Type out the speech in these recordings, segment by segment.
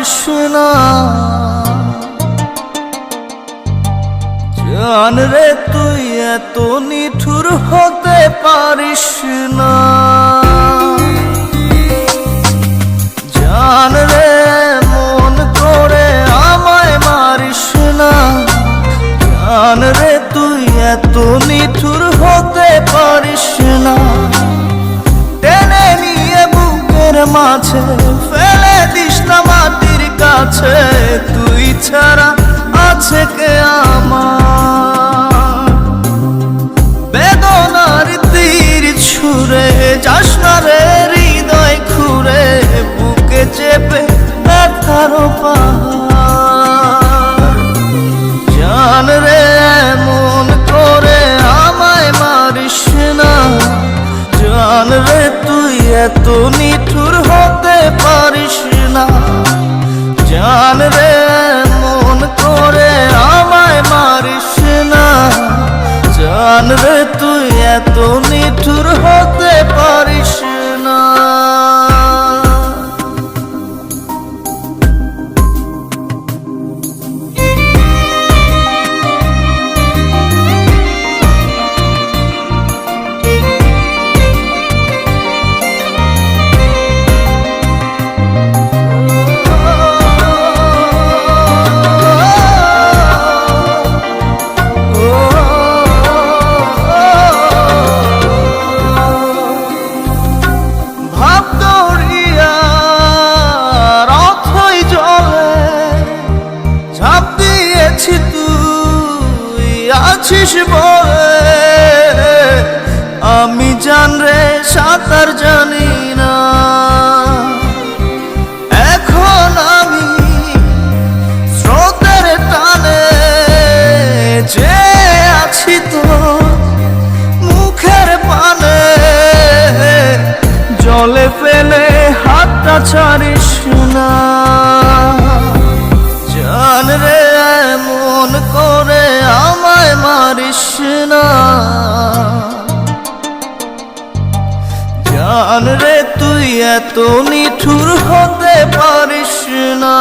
পারিস না। জান রে তুই এত নিঠুর হতে পারিস না। জান রে মন করে আমায় মারিস না। জান রে তুই এত নিঠুর হতে পারিস না। টেনে নিয়ে বুকের মাঝে ফেলে দিস না মাটির কাছে। তুই ছাড়া আছে কে আমার? বেদনার তীর ছুঁড়ে যাস না রে হৃদয় খুঁড়ে। বুকে চেপে ব্যথার পাহাড়। জান রে মন করে আমায় মারিস না। জান রে তুই এত নিঠুর হতে পারিস না। জান রে মন করে আমায় মারিস না। জান রে তুই এত নিঠুর হতে পারিস না। তুই আছিস বলে আমি জান রে সাঁতার জানি না। এখন আমি স্রোতের টানে যে আছি তো মুখের পানে। জলে ফেলে হাতটা ছাড়িস না। জান রে মন করে আমায় মারিস না। জান রে তুই এত নিঠুর হতে পারিস না।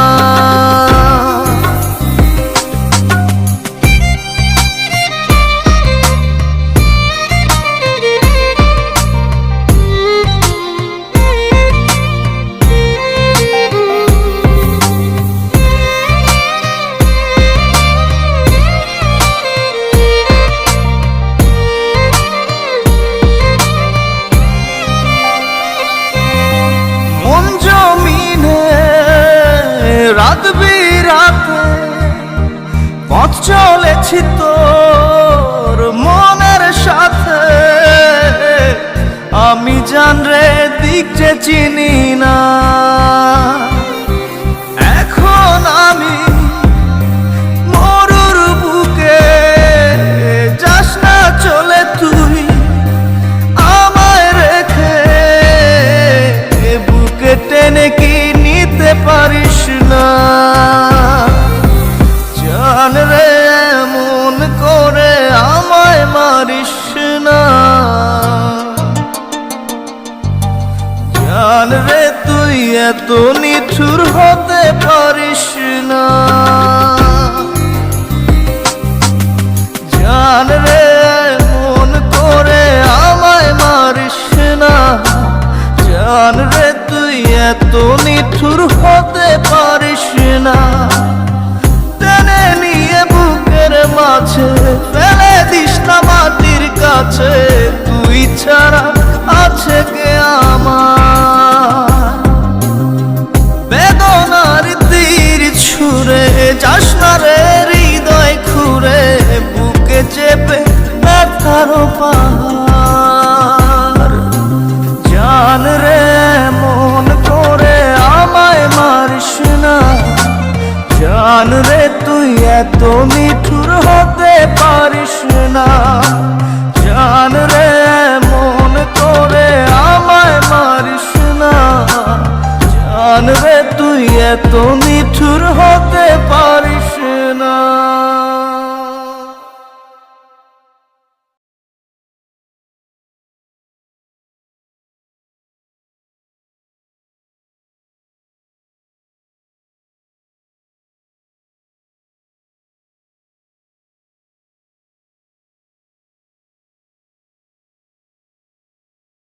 রাত বিরাতে পথ চলেছি তোর মনের সাথে। আমি জান রে দিক যে চিনি না। এখন আমি মরুর বুকে যাস না চলে তুই আমায় রেখে। বুকে টেনে কি নিতে পারিস না। জান রে মন করে আমায় মারিস না। জান রে তুই এত নিঠুর হতে পারিস না। জান রে মন করে আমায় মারিস না। জান রে তুই এত নিঠুর হতে পারিস না। টেনে নিয়ে বুকের মাঝে ফেলে দিস না মাটির কাছে। তুই ছাড়া আছে কে আমার? বেদনার তীর ছুঁড়ে যাস না রে হৃদয় খুঁড়ে। বুকে চেপে ব্যথার পাহাড়। জান রে মন করে আমায় মারিস না। জান রে তুই এত নিঠুর হতে পারিস না। জান রে মন করে আমায় মারিস না। জান রে তুই এত